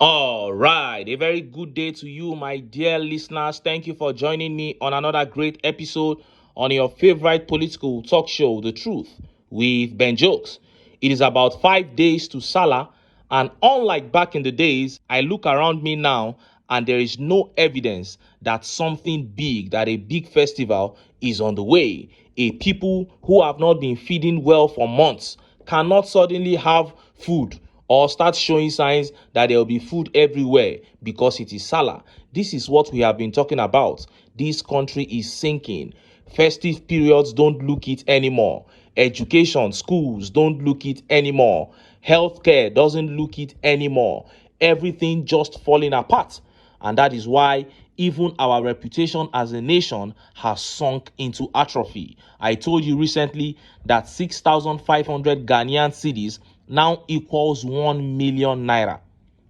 All right, a very good day to you, my dear listeners. Thank you for joining me on another great episode on your favorite political talk show, The Truth, with Ben Jokes. It is about 5 days to Salah, and unlike back in the days, I look around me now and there is no evidence that something big, that a big festival is on the way. A people who have not been feeding well for months cannot suddenly have food or start showing signs that there will be food everywhere because it is Salah. This is what we have been talking about. This country is sinking. Festive periods don't look it anymore. Education, schools don't look it anymore. Healthcare doesn't look it anymore. Everything just falling apart. And that is why even our reputation as a nation has sunk into atrophy. I told you recently that 6,500 Ghanaian cedis now equals 1 million naira.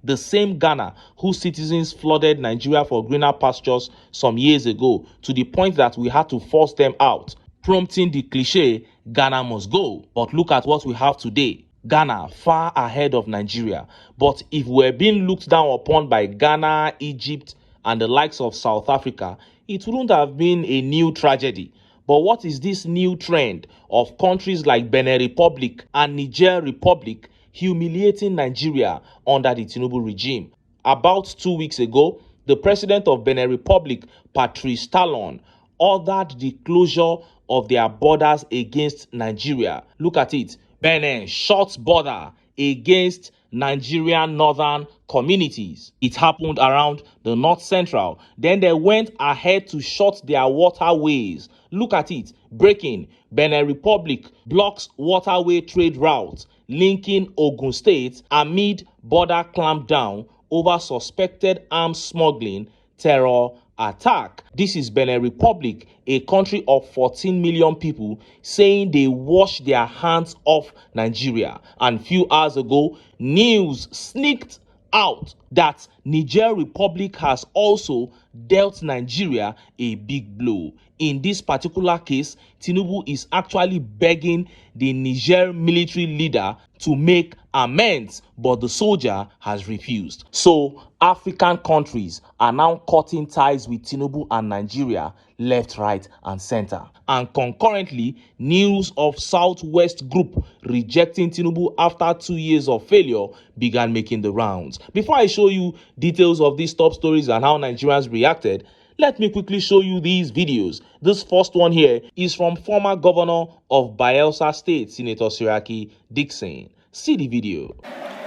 The same Ghana whose citizens flooded Nigeria for greener pastures some years ago to the point that we had to force them out, prompting the cliche, Ghana must go. But look at what we have today. Ghana far ahead of Nigeria. But if we're being looked down upon by Ghana, Egypt, and the likes of South Africa, it wouldn't have been a new tragedy. But what is this new trend of countries like Benin Republic and Niger Republic humiliating Nigeria under the Tinubu regime? About 2 weeks ago, the president of Benin Republic, Patrice Talon, ordered the closure of their borders against Nigeria. Look at it. Benin shuts border against Nigerian northern communities. It happened around the north central. Then they went ahead to shut their waterways. Look at it. Breaking. Benin Republic blocks waterway trade routes linking Ogun State amid border clampdown over suspected arms smuggling, terror attack. This is Benin Republic, a country of 14 million people, saying they wash their hands off Nigeria. And few hours ago, news sneaked out that Niger Republic has also dealt Nigeria a big blow. In this particular case, Tinubu is actually begging the Niger military leader to make amends, but the soldier has refused. So African countries are now cutting ties with Tinubu and Nigeria left, right, and center. And concurrently, news of Southwest Group rejecting Tinubu after 2 years of failure began making the rounds. Before I show you details of these top stories and how Nigerians reacted, let me quickly show you these videos. This first one here is from former governor of Bayelsa State, Senator Siraki Dixon. See the video.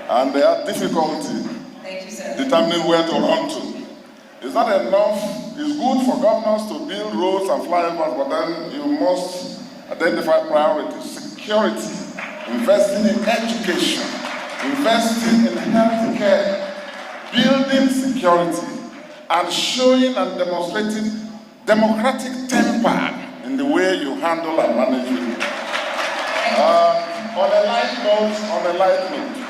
And they have difficulty determining where to run to. It's not enough. It's good for governors to build roads and flyovers, but then you must identify priorities. Security, investing in education, investing in healthcare, building security, and showing and demonstrating democratic temper in the way you handle and manage it. On a light note,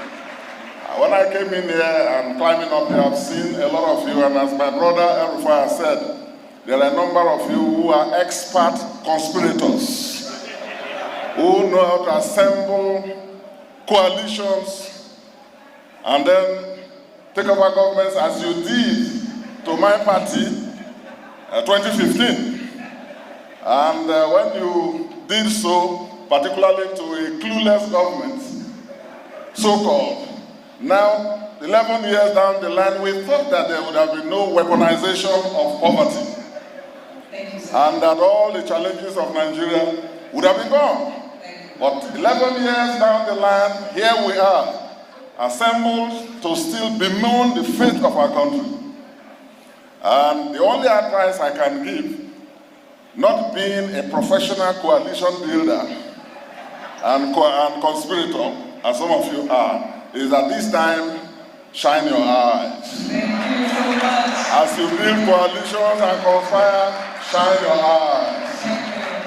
when I came in here and climbing up here, I've seen a lot of you, and as my brother Afenifere said, there are a number of you who are expert conspirators, who know how to assemble coalitions and then take over governments as you did to my party 2015. And when you did so, particularly to a clueless government, so-called, now, 11 years down the line, we thought that there would have been no weaponization of poverty. And that all the challenges of Nigeria would have been gone. But 11 years down the line, here we are, assembled to still bemoan the fate of our country. And the only advice I can give, not being a professional coalition builder and conspirator, as some of you are, is that this time, shine your eyes. As you build coalitions and conspire, shine your eyes.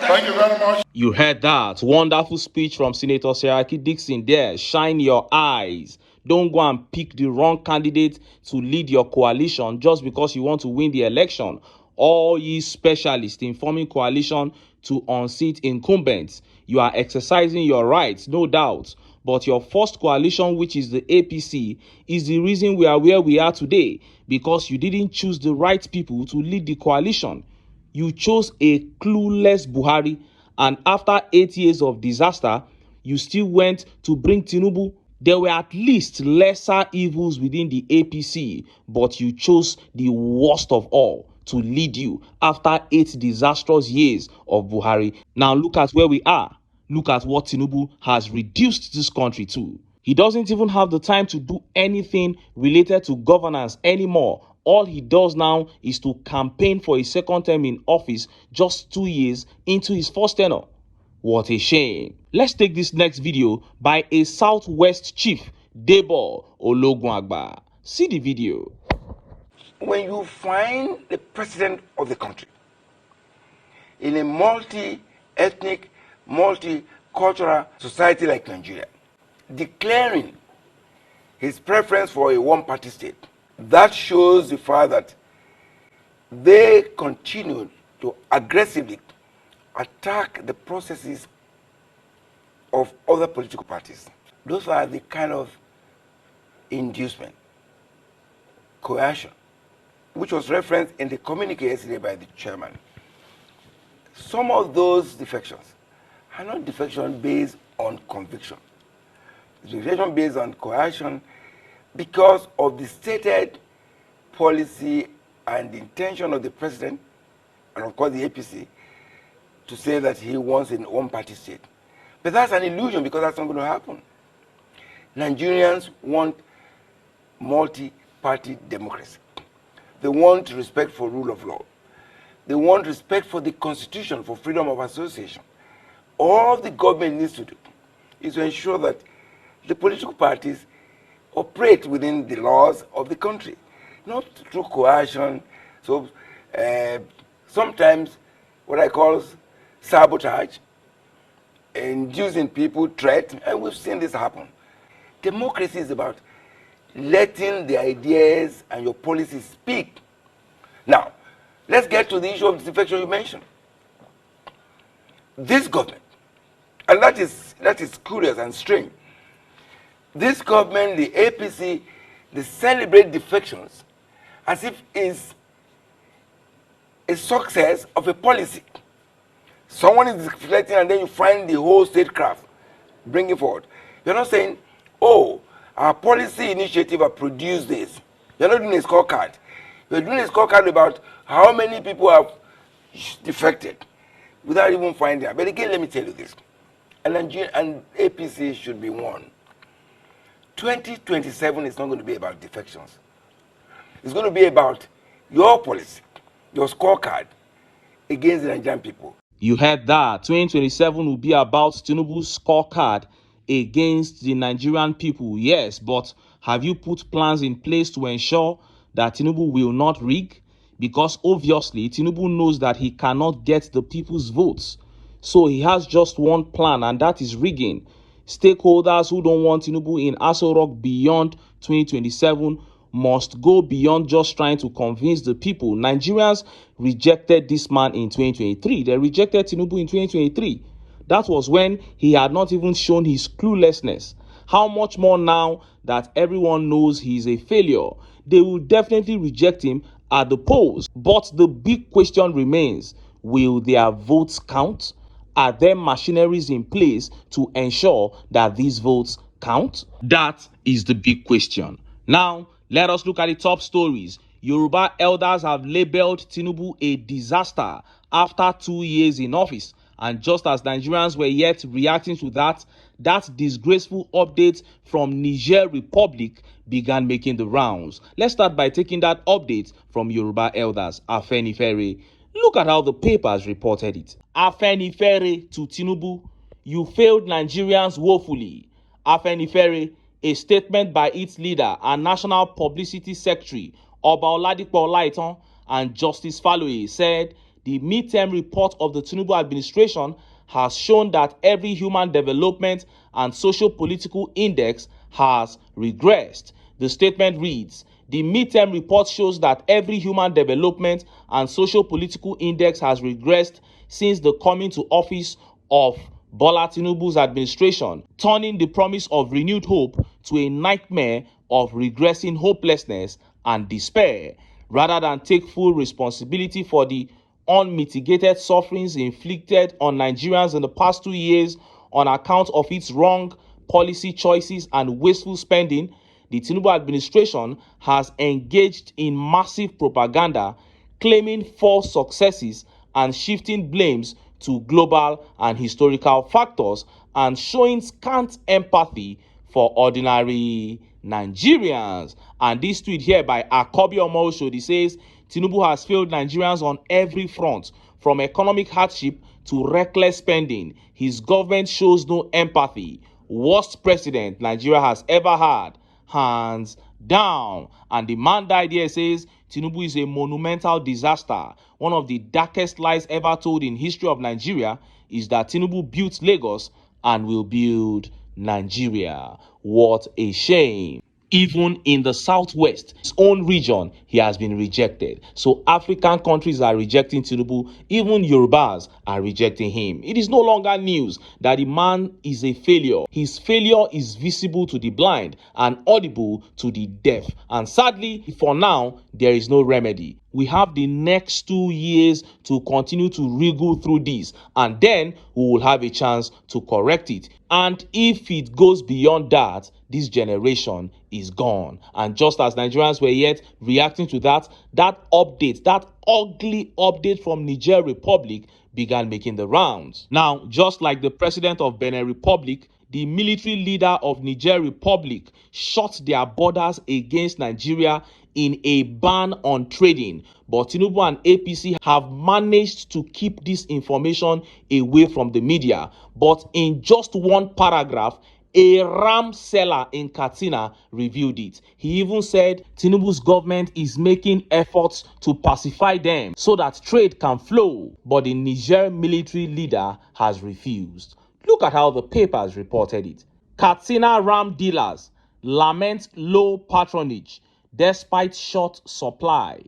Thank you very much. You heard that wonderful speech from Senator Siraki Dixon there. Shine your eyes. Don't go and pick the wrong candidate to lead your coalition just because you want to win the election. All ye specialists in forming coalition to unseat incumbents, you are exercising your rights, no doubt. But your first coalition, which is the APC, is the reason we are where we are today, because you didn't choose the right people to lead the coalition. You chose a clueless Buhari, and after 8 years of disaster, you still went to bring Tinubu. There were at least lesser evils within the APC, but you chose the worst of all to lead you after 8 disastrous years of Buhari. Now look at where we are. Look at what Tinubu has reduced this country to. He doesn't even have the time to do anything related to governance anymore. All he does now is to campaign for a second term in office just 2 years into his first tenure. What a shame. Let's take this next video by a Southwest chief, Debo Ologunagba. See the video. When you find the president of the country in a multi-ethnic, multicultural society like Nigeria, declaring his preference for a one-party state, that shows the fact that they continue to aggressively attack the processes of other political parties. Those are the kind of inducement, coercion, which was referenced in the communique yesterday by the chairman. Some of those defections are not defection based on conviction. It's defection based on coercion because of the stated policy and the intention of the president, and of course the APC, to say that he wants a one-party state. But that's an illusion, because that's not going to happen. Nigerians want multi-party democracy. They want respect for rule of law. They want respect for the Constitution, for freedom of association. All the government needs to do is to ensure that the political parties operate within the laws of the country, not through coercion. So sometimes what I call sabotage, inducing people, threat, and we've seen this happen. Democracy is about letting the ideas and your policies speak. Now, let's get to the issue of defection you mentioned. This government, and that is curious and strange. This government, the APC, they celebrate defections as if it's a success of a policy. Someone is deflecting and then you find the whole statecraft bringing forward. You're not saying, oh, our policy initiative have produced this. You're not doing a scorecard. You're doing a scorecard about how many people have defected without even finding out. But again, let me tell you this. And APC should be warned. 2027 is not going to be about defections. It's going to be about your policy, your scorecard against the Nigerian people. You heard that. 2027 will be about Tinubu's scorecard against the Nigerian people. Yes, but have you put plans in place to ensure that Tinubu will not rig? Because obviously Tinubu knows that he cannot get the people's votes. So he has just one plan, and that is rigging. Stakeholders who don't want Tinubu in Aso Rock beyond 2027 must go beyond just trying to convince the people. Nigerians rejected this man in 2023. They rejected Tinubu in 2023. That was when he had not even shown his cluelessness. How much more now that everyone knows he's a failure? They will definitely reject him at the polls. But the big question remains, will their votes count? Are there machineries in place to ensure that these votes count? That is the big question. Now, let us look at the top stories. Yoruba elders have labeled Tinubu a disaster after 2 years in office. And just as Nigerians were yet reacting to that disgraceful update from Niger Republic began making the rounds. Let's start by taking that update from Yoruba elders, Afenifere. Look at how the papers reported it. Afenifere to Tinubu, you failed Nigerians woefully. Afenifere, a statement by its leader and National Publicity Secretary, Oba Oladipo Olaitan and Justice Faloye, said the midterm report of the Tinubu administration has shown that every human development and socio-political index has regressed. The statement reads, the midterm report shows that every human development and socio-political index has regressed since the coming to office of Bola Tinubu's administration, turning the promise of renewed hope to a nightmare of regressing hopelessness and despair, rather than take full responsibility for the unmitigated sufferings inflicted on Nigerians in the past 2 years on account of its wrong policy choices and wasteful spending. The Tinubu administration has engaged in massive propaganda, claiming false successes and shifting blames to global and historical factors, and showing scant empathy for ordinary Nigerians. And this tweet here by Akobi Omoshodi says, Tinubu has failed Nigerians on every front, from economic hardship to reckless spending. His government shows no empathy. Worst president Nigeria has ever had, hands down. And the man died here says, Tinubu is a monumental disaster. One of the darkest lies ever told in history of Nigeria is that Tinubu built Lagos and will build Nigeria. What a shame. Even in the southwest, his own region, he has been rejected. So African countries are rejecting Tinubu. Even Yorubas are rejecting him. It is no longer news that the man is a failure. His failure is visible to the blind and audible to the deaf. And sadly, for now, there is no remedy. We have the next 2 years to continue to wriggle through this, and then we will have a chance to correct it. And if it goes beyond that, this generation is gone. And just as Nigerians were yet reacting to that update, that ugly update from Niger Republic began making the rounds. Now, just like the president of Benin Republic, the military leader of Niger Republic shut their borders against Nigeria in a ban on trading. But Tinubu and APC have managed to keep this information away from the media. But in just one paragraph, a ram seller in Katsina revealed it. He even said Tinubu's government is making efforts to pacify them so that trade can flow. But the Niger military leader has refused. Look at how the papers reported it. Katsina ram dealers lament low patronage despite short supply.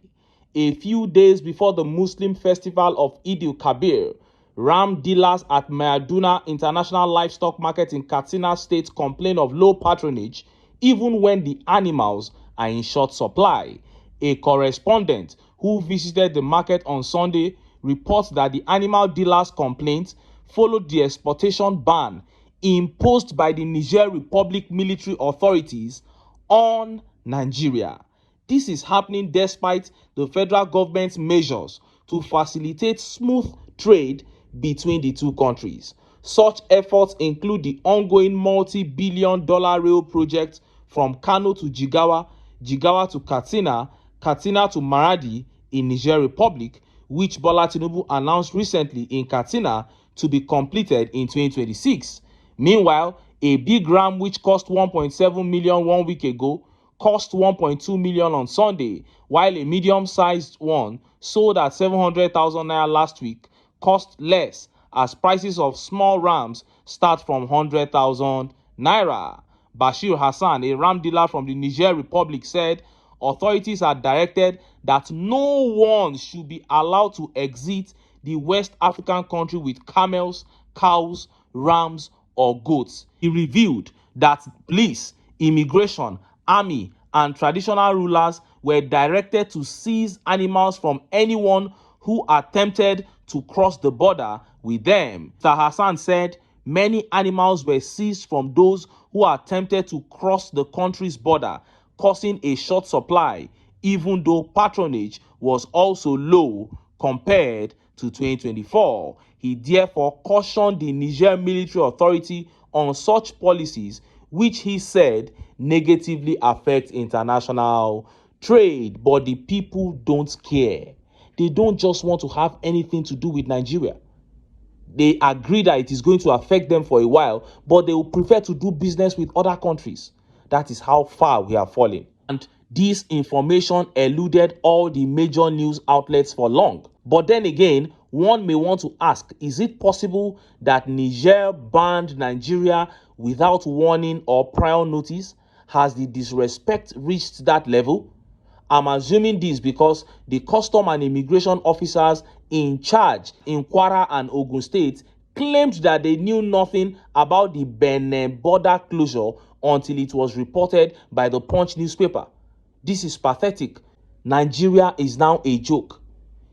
A few days before the Muslim festival of Eid al-Kabir, ram dealers at Mayaduna International Livestock Market in Katsina State complain of low patronage even when the animals are in short supply. A correspondent who visited the market on Sunday reports that the animal dealers' complaints followed the exportation ban imposed by the Niger Republic military authorities on Nigeria. This is happening despite the federal government's measures to facilitate smooth trade between the two countries. Such efforts include the ongoing multi-billion-dollar rail project from Kano to Jigawa, Jigawa to Katsina, Katsina to Maradi in Niger Republic, which Bola Tinubu announced recently in Katsina to be completed in 2026. Meanwhile, a big ram which cost 1.7 million 1 week ago cost 1.2 million on Sunday, while a medium-sized one sold at 700,000 naira last week cost less, as prices of small rams start from 100,000 naira. Bashir Hassan, a ram dealer from the Niger Republic, said authorities are directed that no one should be allowed to exit the West African country with camels, cows, rams, or goats. He revealed that police, immigration, army, and traditional rulers were directed to seize animals from anyone who attempted to cross the border with them. Mr. Hassan said many animals were seized from those who attempted to cross the country's border, causing a short supply, even though patronage was also low compared to 2024. He therefore cautioned the Niger military authority on such policies, which he said negatively affect international trade. But the people don't care. They don't just want to have anything to do with Nigeria. They agree that it is going to affect them for a while, but they will prefer to do business with other countries. That is how far we have fallen. And this information eluded all the major news outlets for long. But then again, one may want to ask, is it possible that Niger banned Nigeria without warning or prior notice? Has the disrespect reached that level? I'm assuming this because the custom and immigration officers in charge in Kwara and Ogun State claimed that they knew nothing about the Benin border closure until it was reported by the Punch newspaper. This is pathetic. Nigeria is now a joke.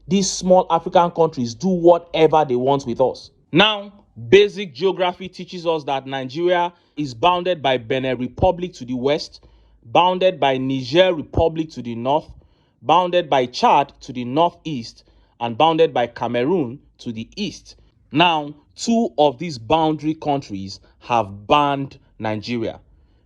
These small African countries do whatever they want with us. Now, basic geography teaches us that Nigeria is bounded by Benin Republic to the west, bounded by Niger Republic to the north, bounded by Chad to the northeast, and bounded by Cameroon to the east. Now, two of these boundary countries have banned Nigeria.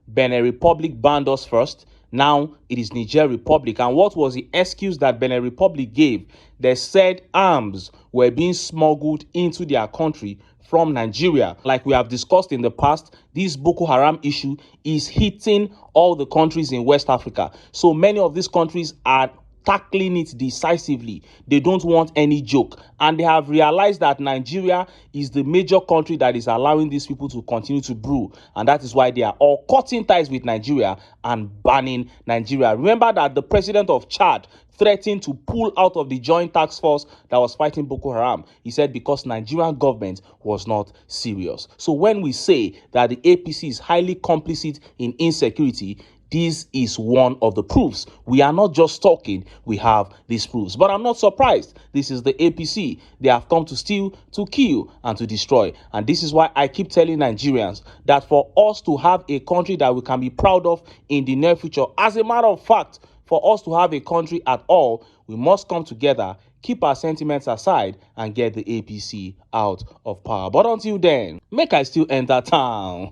Benin Republic banned us first. Now it is Niger Republic. And what was the excuse that Benin Republic gave? They said arms were being smuggled into their country from Nigeria. Like we have discussed in the past, this Boko Haram issue is hitting all the countries in West Africa. So many of these countries are tackling it decisively. They don't want any joke. And they have realized that Nigeria is the major country that is allowing these people to continue to brew. And that is why they are all cutting ties with Nigeria and banning Nigeria. Remember that the president of Chad threatened to pull out of the joint task force that was fighting Boko Haram. He said because Nigerian government was not serious. So when we say that the APC is highly complicit in insecurity, this is one of the proofs. We are not just talking, we have these proofs. But I'm not surprised. This is the APC. They have come to steal, to kill, and to destroy. And this is why I keep telling Nigerians that for us to have a country that we can be proud of in the near future, as a matter of fact, for us to have a country at all, we must come together, keep our sentiments aside, and get the APC out of power. But until then, make I still enter town.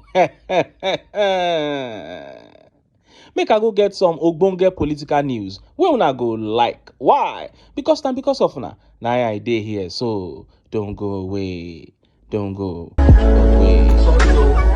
Make I go get some ogbonge political news wey una go like. Why? Because of una. Now I dey here, so don't go away. Don't go away.